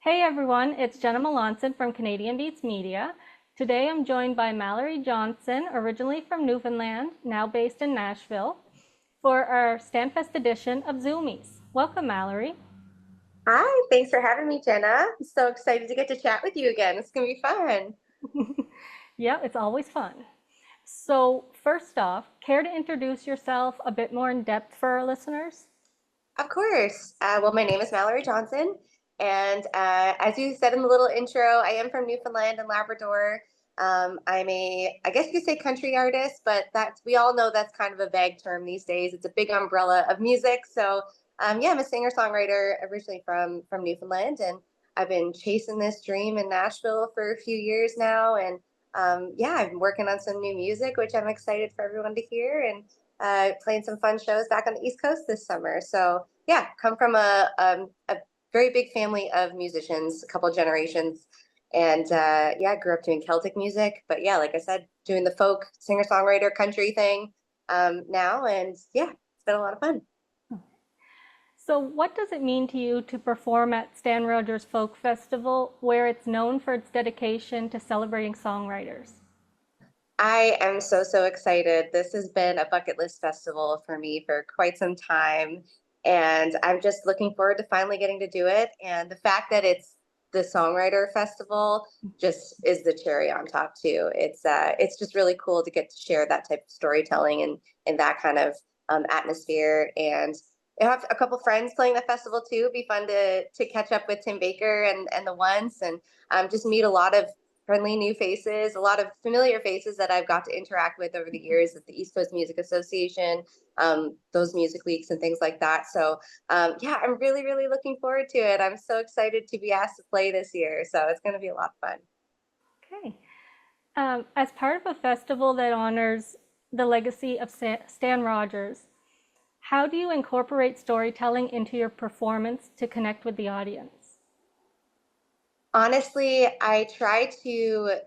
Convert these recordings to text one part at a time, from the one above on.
Hey everyone, it's Jenna from Canadian Beats Media. Today I'm joined by Mallory Johnson, originally from Newfoundland, now based in Nashville, for our Stanfest edition of ZOOMIES. Welcome, Mallory. Hi, thanks for having me, Jenna. I'm so excited to get to chat with you again. It's gonna be fun. Yeah, it's always fun. So, first off, care to introduce yourself a bit more in depth for our listeners? Of course. Well, my name is Mallory Johnson, and as you said in the little intro, I am from Newfoundland and Labrador. I guess you could say country artist, but that's we all know that's kind of a vague term these days. It's a big umbrella of music. So, yeah, I'm a singer-songwriter originally from Newfoundland, and I've been chasing this dream in Nashville for a few years now, and yeah, I've been working on some new music, which I'm excited for everyone to hear, and playing some fun shows back on the East Coast this summer. So yeah, come from a very big family of musicians, a couple generations, and yeah, grew up doing Celtic music. But yeah, like I said, doing the folk singer songwriter country thing now, and yeah, it's been a lot of fun. So, what does it mean to you to perform at Stan Rogers Folk Festival, where it's known for its dedication to celebrating songwriters? I am so excited. This has been a bucket list festival for me for quite some time. And I'm just looking forward to finally getting to do it. And the fact that it's the Songwriter Festival just is the cherry on top too. It's just really cool to get to share that type of storytelling and that kind of atmosphere. And I have a couple friends playing the festival too. It'd be fun to catch up with Tim Baker and the ones and just meet a lot of friendly new faces, a lot of familiar faces that I've got to interact with over the years at the East Coast Music Association, those music weeks and things like that. So yeah, I'm really looking forward to it. I'm so excited to be asked to play this year. So it's going to be a lot of fun. Okay. As part of a festival that honors the legacy of Stan Rogers, how do you incorporate storytelling into your performance to connect with the audience? Honestly, I try to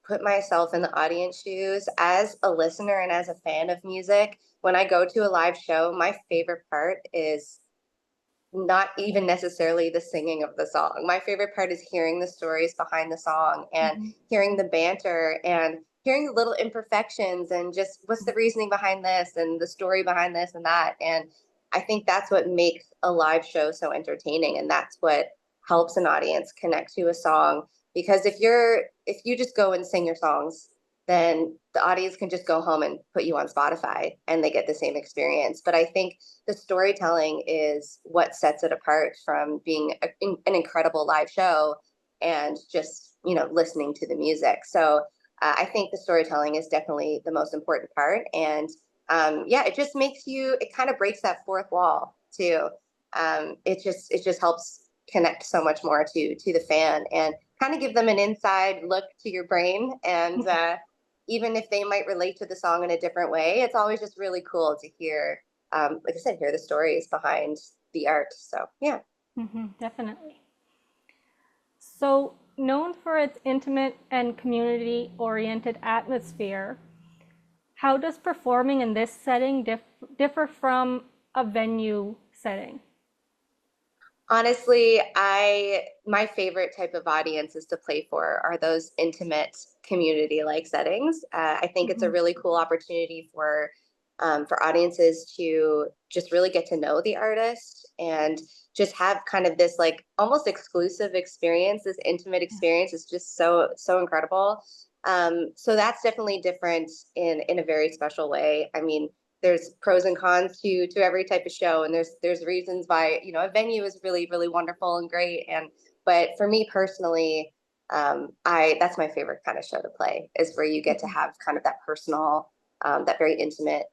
put myself in the audience shoes as a listener and as a fan of music. When I go to a live show, my favorite part is not even necessarily the singing of the song. My favorite part is hearing the stories behind the song and Mhm. hearing the banter and hearing the little imperfections and just what's the reasoning behind this and the story behind this and that. And I think that's what makes a live show so entertaining. And that's what helps an audience connect to a song. Because if you just go and sing your songs, then the audience can just go home and put you on Spotify and they get the same experience. But I think the storytelling is what sets it apart from being an incredible live show and just listening to the music. So I think the storytelling is definitely the most important part, and yeah, it just makes you, it kind of breaks that fourth wall too. It just helps connect so much more to the fan and kind of give them an inside look to your brain, and even if they might relate to the song in a different way, it's always just really cool to hear, like I said, hear the stories behind the art. So yeah. Definitely. So, known for its intimate and community oriented atmosphere, how does performing in this setting differ from a venue setting? Honestly, I my favorite type of audiences to play for are those intimate community-like settings. I think it's a Mhm. really cool opportunity for audiences to just really get to know the artist and just have kind of this like almost exclusive experience. This intimate experience is just so incredible. So that's definitely different in a very special way. I mean, there's pros and cons to every type of show, and there's reasons why a venue is really wonderful and great, and but for me personally, I that's my favorite kind of show to play, is where you get to Mhm. have kind of that personal, that very intimate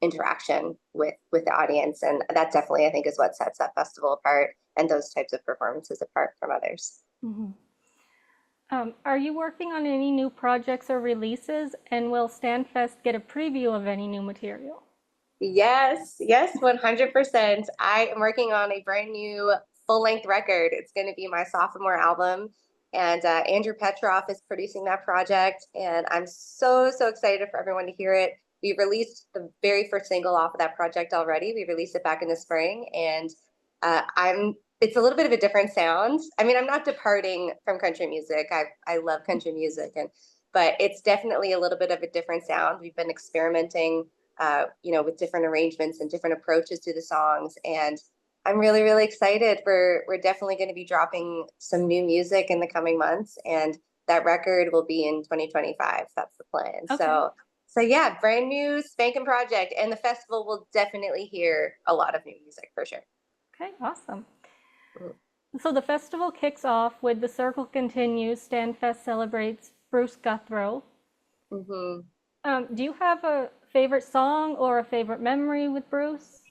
interaction with the audience, and that definitely I think is what sets that festival apart and those types of performances apart from others. Mhm. Are you working on any new projects or releases, and will Stanfest get a preview of any new material? Yes, 100%. I am working on a brand new full length record. It's going to be my sophomore album. And Andrew Petroff is producing that project. And I'm so excited for everyone to hear it. We released the very first single off of that project already. We released it back in the spring. And I'm it's a little bit of a different sound. I mean, I'm not departing from country music. I love country music, but it's definitely a little bit of a different sound. We've been experimenting, with different arrangements and different approaches to the songs, and I'm really, really excited. We're definitely going to be dropping some new music in the coming months, and that record will be in 2025. That's the plan. Okay. So yeah, brand new spanking project, and the festival will definitely hear a lot of new music for sure. Okay, awesome. Mm. So the festival kicks off with The Circle Continues, Stanfest celebrates Bruce Guthrow. Mm-hmm. Do you have a favorite song or a favorite memory with Bruce?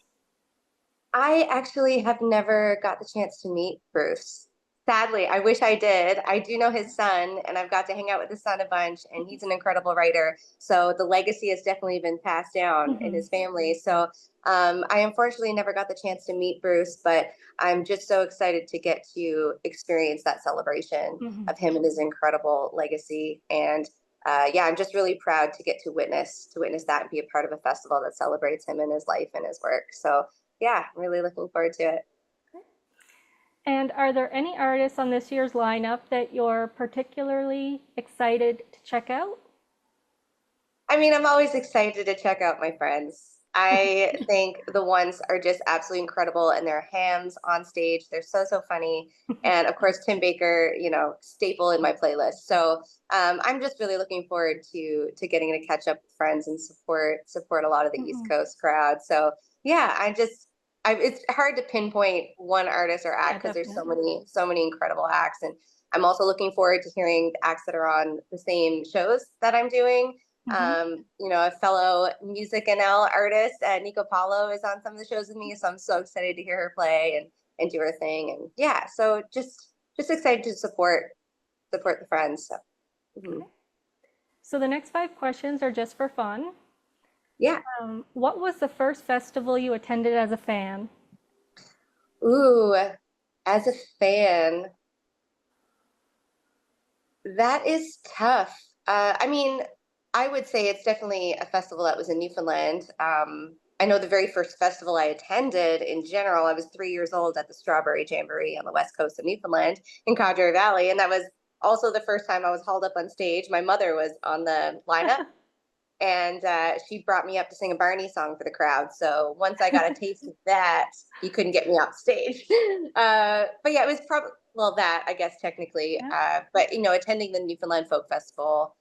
I actually have never got the chance to meet Bruce. Sadly, I wish I did. I do know his son, and I've got to hang out with his son a bunch, and he's an incredible writer. So the legacy has definitely been passed down in his family. So I unfortunately never got the chance to meet Bruce, but I'm just so excited to get to experience that celebration of him and his incredible legacy. And yeah, I'm just really proud to get to witness that and be a part of a festival that celebrates him and his life and his work. So yeah, I'm really looking forward to it. And are there any artists on this year's lineup that you're particularly excited to check out? I mean, I'm always excited to check out my friends. I think the ones are just absolutely incredible, and their hams on stage, they're so, so funny. And of course, Tim Baker, staple in my playlist. So I'm just really looking forward to getting to catch up with friends and support a lot of the East Coast crowd. So yeah, it's hard to pinpoint one artist or act because there's so many incredible acts. And I'm also looking forward to hearing the acts that are on the same shows that I'm doing. A fellow Music NL artist, Nico Paulo, is on some of the shows with me, so I'm so excited to hear her play and do her thing. And yeah, so just excited to support the friends. So, So the next 5 questions are just for fun. yeah. What was the first festival you attended as a fan? Ooh, as a fan, that is tough. I mean, I would say it's definitely a festival that was in Newfoundland. I know the very first festival I attended in general, I was 3 years old at the Strawberry Jamboree on the west coast of Newfoundland in Codger Valley. And that was also the first time I was hauled up on stage. My mother was on the lineup, and she brought me up to sing a Barney song for the crowd. So once I got a taste of that, you couldn't get me off stage. But yeah, it was probably, well, that, I guess, technically. But, attending the Newfoundland Folk Festival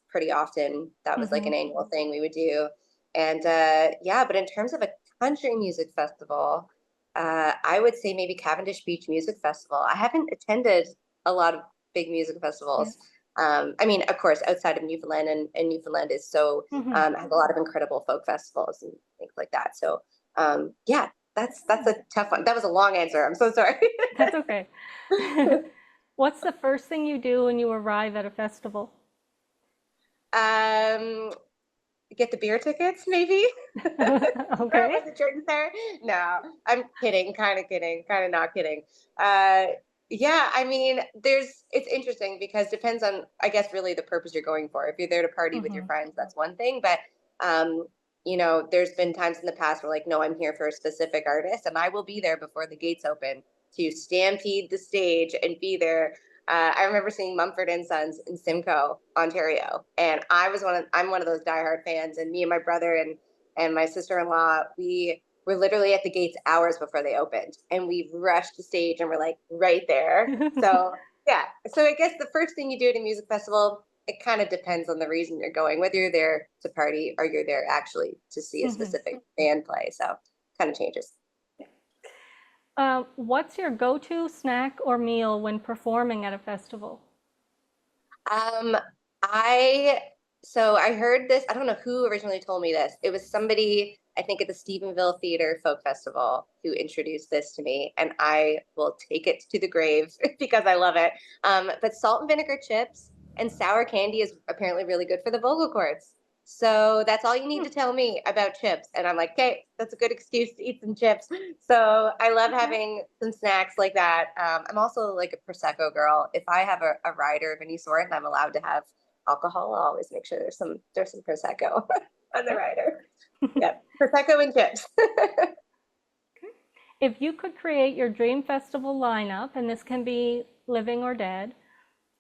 pretty often, that was like an annual thing we would do. And yeah, but in terms of a country music festival, I would say maybe Cavendish Beach Music Festival. I haven't attended a lot of big music festivals. I mean, of course, outside of Newfoundland, and Newfoundland is so has a lot of incredible folk festivals and things like that. So yeah, that's a tough one. That was a long answer. I'm so sorry. That's okay. What's the first thing you do when you arrive at a festival? Get the beer tickets, maybe. Okay. Was the drinks there? No, I'm kidding. Kind of kidding. Kind of not kidding. Yeah, I mean, it's interesting because depends on, I guess, really the purpose you're going for. If you're there to party with your friends, that's one thing. But there's been times in the past where, like, no, I'm here for a specific artist, and I will be there before the gates open to stampede the stage and be there. I remember seeing Mumford and Sons in Simcoe, Ontario, and I'm one of those diehard fans. And me and my brother and my sister-in-law, we were literally at the gates hours before they opened, and we rushed the stage and we're like right there. So yeah, so I guess the first thing you do at a music festival, it kind of depends on the reason you're going, whether you're there to party or you're there actually to see a specific band play. So kind of changes. What's your go-to snack or meal when performing at a festival? Um, I heard this. I don't know who originally told me this. It was somebody, I think, at the Stephenville Theater Folk Festival, who introduced this to me, and I will take it to the grave because I love it. But salt and vinegar chips and sour candy is apparently really good for the vocal cords. So that's all you need to tell me about chips. And I'm like, okay, that's a good excuse to eat some chips. So I love having some snacks like that. I'm also like a Prosecco girl. If I have a rider of any sort and I'm allowed to have alcohol, I'll always make sure there's some Prosecco on the rider. Yep, Prosecco and chips. If you could create your dream festival lineup, and this can be living or dead,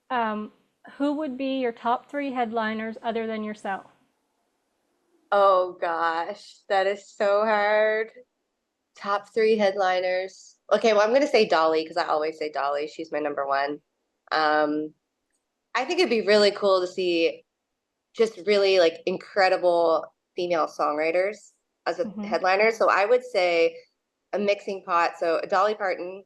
who would be your top 3 headliners other than yourself? Oh gosh, that is so hard. Top 3 headliners. Okay, well, I'm gonna say Dolly because I always say Dolly. She's my number one. Um, I think it'd be really cool to see just really like incredible female songwriters as a Hmm. headliner. So I would say a mixing pot. So Dolly Parton,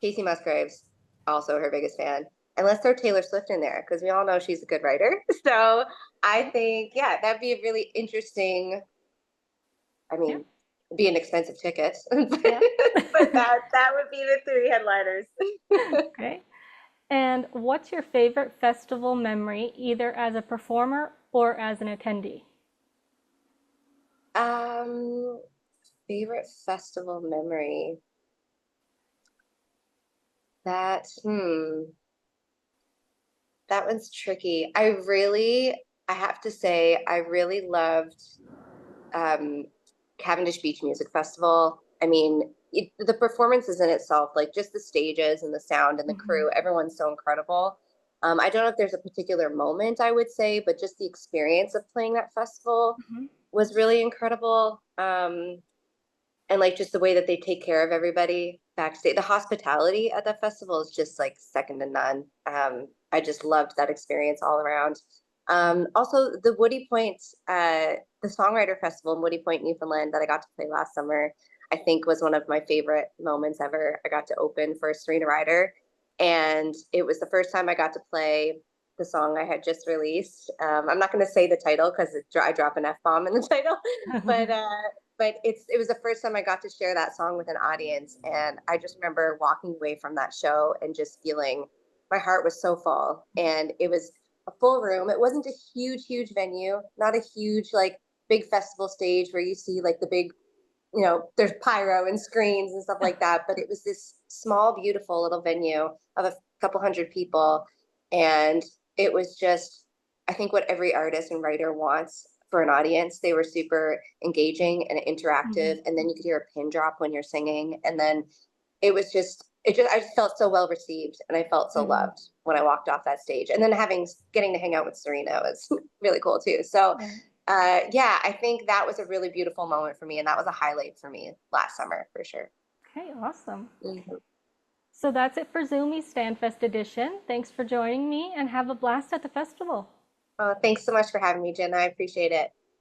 Casey Musgraves, also her biggest fan. And let's throw Taylor Swift in there because we all know she's a good writer. So I think, yeah, that'd be a really interesting. I Yeah, mean, it'd be an expensive ticket, but yeah. that would be the 3 headliners. Okay. And what's your favorite festival memory, either as a performer or as an attendee? Um, Favorite festival memory. That, that one's tricky. I have to say, I really loved um, Cavendish Beach Music Festival. I mean, the performances in itself, like just the stages and the sound and the Hmm. crew, everyone's so incredible. I don't know if there's a particular moment I would say, but just the experience of playing that festival Hmm. was really incredible. And like just the way that they take care of everybody backstage, the hospitality at that festival is just like second to none. I just loved that experience all around. Also the Woody Point, the Songwriter Festival in Woody Point, Newfoundland that I got to play last summer, I think was one of my favorite moments ever. I got to open for Serena Ryder, and it was the first time I got to play the song I had just released. I'm not going to say the title because I drop an F-bomb in the title, but it was the first time I got to share that song with an audience, and I just remember walking away from that show and just feeling my heart was so full, and it was a full room. It wasn't a huge venue, not a huge like big festival stage where you see like the big, there's pyro and screens and stuff like that, but it was this small beautiful little venue of a couple hundred people, and it was just, I think, what every artist and writer wants for an audience. They were super engaging and interactive, Hmm. and then you could hear a pin drop when you're singing, and then I just felt so well received, and I felt so Hmm. loved when I walked off that stage. And then getting to hang out with Serena was really cool too. So Yeah. yeah, I think that was a really beautiful moment for me, and that was a highlight for me last summer for sure. Okay, awesome. Mhm. So that's it for ZOOMIES Stanfest edition. Thanks for joining me and have a blast at the festival. Thanks so much for having me, Jenna. I appreciate it.